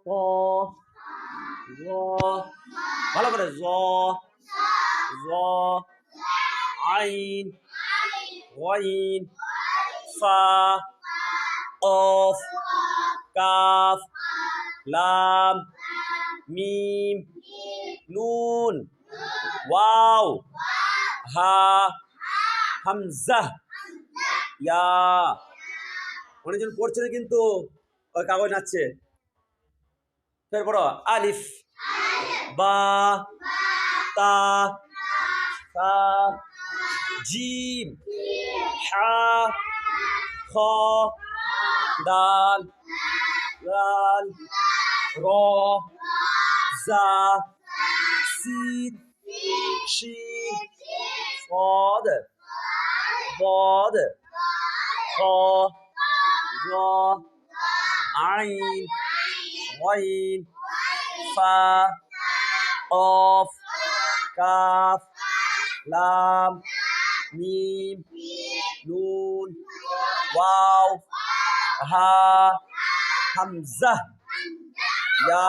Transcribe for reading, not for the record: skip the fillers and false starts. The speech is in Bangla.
ক গ ভালো করে জ জ আইন গইন ফা কফ কাফ লাম মিম নুন ওয়াও হা হামজা ইয়া। অনেকজন পড়ছে না কিন্তু ওই কাগজ নাচছে। ফের পড়ো আলিফ বা তা সা জিম হা খ দাল লাল র জা সিন শিন صاد ضاد খ গ আইন গইন ফা কফ কাফ লাম মিম নুন ওয়াও হা হামজা ইয়া।